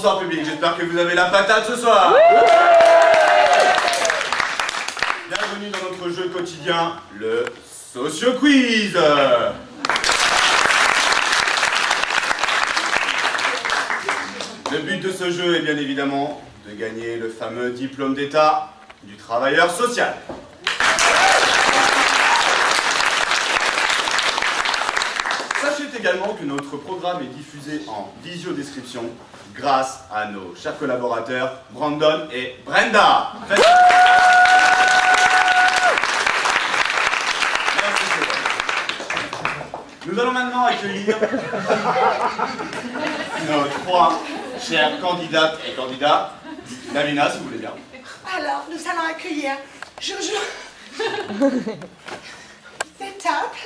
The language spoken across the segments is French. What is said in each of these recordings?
Bonsoir public, j'espère que vous avez la patate ce soir. Bienvenue dans notre jeu quotidien, le Socio Quiz. Le but de ce jeu est bien évidemment de gagner le fameux diplôme d'État du travailleur social. Sachez également que notre programme est diffusé en visiodescription grâce à nos chers collaborateurs Brandon et Brenda. Nous allons maintenant accueillir nos trois chers candidates et candidats. Davina, si vous voulez bien. Alors, nous allons accueillir Jojo. C'est top.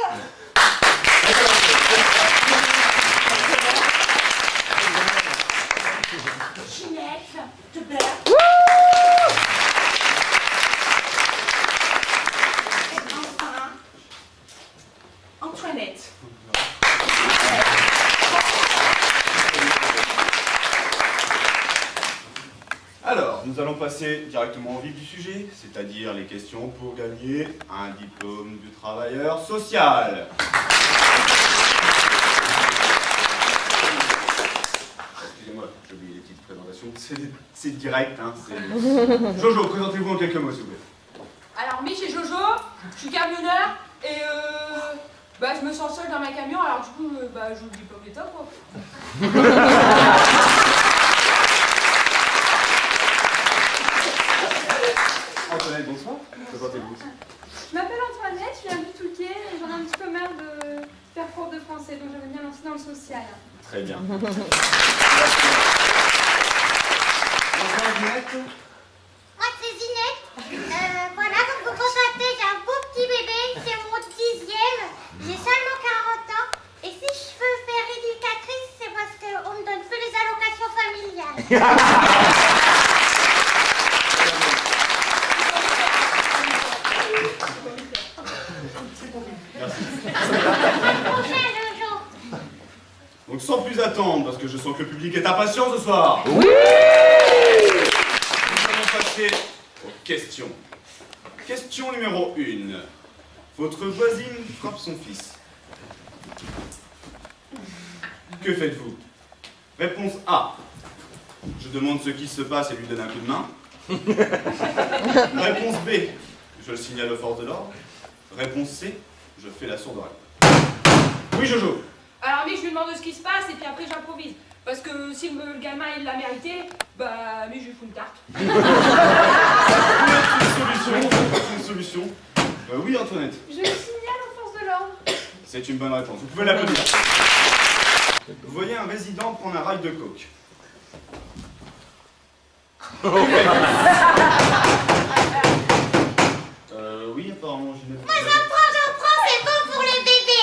Ginette, de Bert. Et enfin, Antoinette. Alors, nous allons passer directement au vif du sujet, c'est-à-dire les questions pour gagner un diplôme du travailleur social. Excusez-moi, j'ai oublié les petites présentations, c'est direct, hein. Jojo, présentez-vous en quelques mots, s'il vous plaît. Alors, moi, c'est Jojo, je suis camionneur et je me sens seule dans ma camion, alors du coup, je joue le diplôme d'État, quoi. Antoinette, bonsoir. Présentez-vous. Je m'appelle Antoinette, je viens du Touquet et j'en ai un petit peu marre de faire cours de français, donc j'aimerais bien lancer dans le social. Très bien. Bonsoir, Ginette. Moi, c'est Zinette. Voilà, donc vous constatez, j'ai un beau petit bébé, c'est mon 10e. J'ai seulement 40 ans. Et si je veux faire éducatrice, c'est parce qu'on me donne plus les allocations familiales. Prochain, Jojo. Donc sans plus attendre, parce que je sens que le public est impatient ce soir. Oui. Nous allons passer aux questions. Question numéro 1. Votre voisine frappe son fils. Que faites-vous? Réponse A. Je demande ce qui se passe et lui donne un coup de main. Réponse B. Je le signale aux forces de l'ordre. Réponse C. Je fais la sourde oreille. Oui, Jojo. Alors, mais je lui demande ce qui se passe et puis après, j'improvise. Parce que si le gamin, il l'a mérité, mais je lui fous une tarte. Une solution. Oui, Antoinette. Je le signale aux forces de l'ordre. C'est une bonne réponse. Vous pouvez l'applaudir. Vous voyez un résident prendre un rail de coke. Oui, apparemment, je n'ai pas... Moi, j'en prends, c'est bon pour le bébé.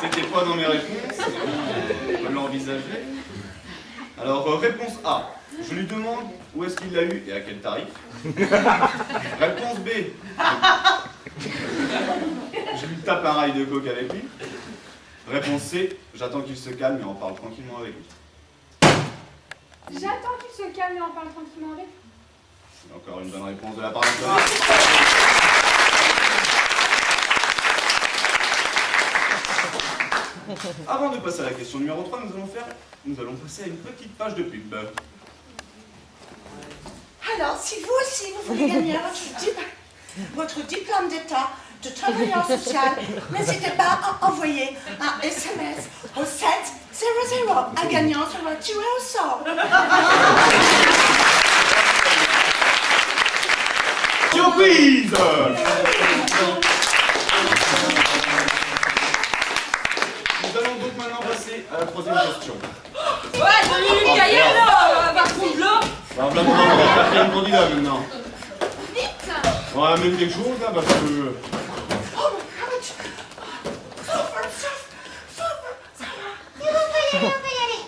C'était pas dans mes réponses. On l'envisageait. Alors, réponse A. Je lui demande où est-ce qu'il l'a eu et à quel tarif. Réponse B. Je lui tape un rail de coke avec lui. Réponse C. J'attends qu'il se calme et on parle tranquillement avec lui. J'attends qu'il se calme et on parle tranquillement avec. Encore une bonne réponse de la part d'Antoinette. Avant de passer à la question numéro 3, nous allons passer à une petite page de pub. Alors, si vous aussi vous voulez gagner votre diplôme d'État de travailleur social, n'hésitez pas à envoyer un SMS au 700. Un gagnant sera tiré au sort. Surprise! Nous allons donc maintenant passer à la troisième question. Ouais, salut, Lulu Gaillard, là, par contre, là. On va prendre le quatrième candidat maintenant. Vite! On va mettre quelque chose là parce que... Oh my God! Super. On peut y aller.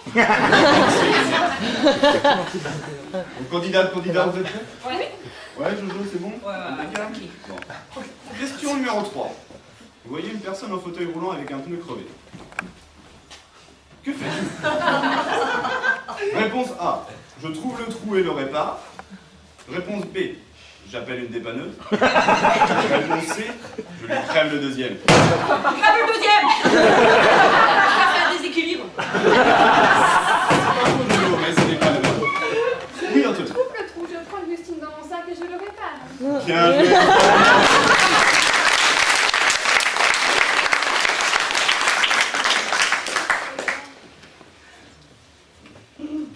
Donc, candidat, vous êtes prêts? Ouais. Ouais, Jojo, c'est bon? Ouais, Impeccable. Bon. Question numéro 3. Vous voyez une personne en fauteuil roulant avec un pneu crevé. Que Que fais-tu? Réponse A. Je trouve le trou et le répare. Réponse B. J'appelle une dépanneuse. Réponse C. Je lui crève le deuxième. Crève le deuxième. Ça fait un déséquilibre. Mais ce n'est pas le bon. Oui, Antoine. Je coupe le trou, je prends Augustine dans mon sac et je le répare. Bien joué.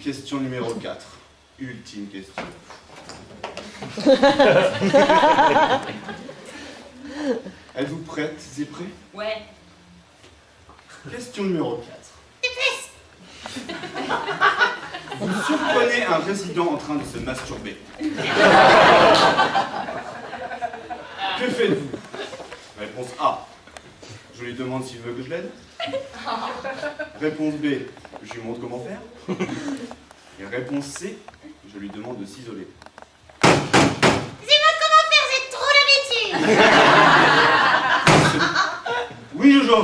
Question numéro 4. Ultime question. Êtes-vous prêtes et prêts? Ouais. Question numéro 4. Vous surprenez un résident en train de se masturber. Que faites-vous? Réponse A. Je lui demande s'il veut que je l'aide. Réponse B. Je lui montre comment faire. Et réponse C. Je lui demande de s'isoler. Dis-moi comment faire, j'ai trop l'habitude. Oui, Jojo.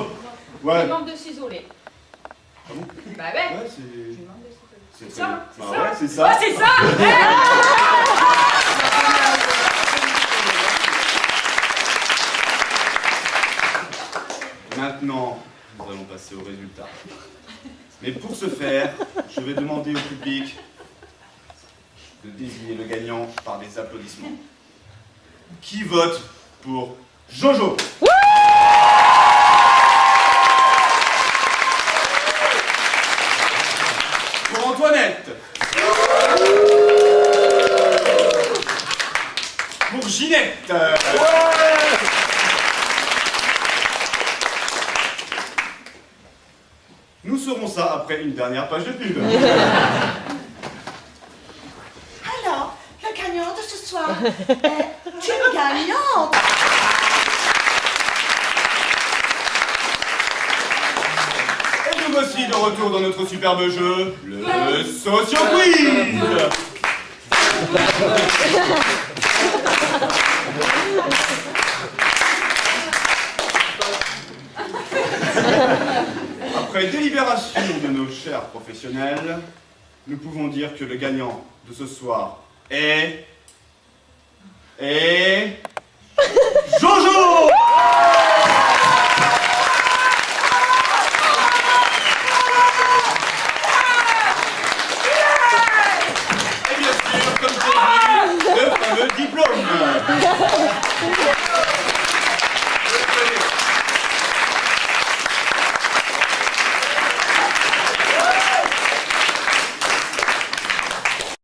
Je Ouais. demande de s'isoler. Ah bon? Bah ouais. Ouais, Je c'est... demande de s'isoler. C'est ça, très bien. c'est Bah ça. ouais, c'est ça. Ouais, c'est ça. Maintenant, nous allons passer au résultat. Mais pour ce faire, je vais demander au public de désigner le gagnant par des applaudissements. Qui vote pour Jojo? Pour Antoinette? Pour Ginette? Nous saurons ça après une dernière page de pub. Alors, le gagnant de ce soir est une gagnante. Et nous voici de retour dans notre superbe jeu, le Socio Quiz. Après délibération de nos chers professionnels, nous pouvons dire que le gagnant de ce soir est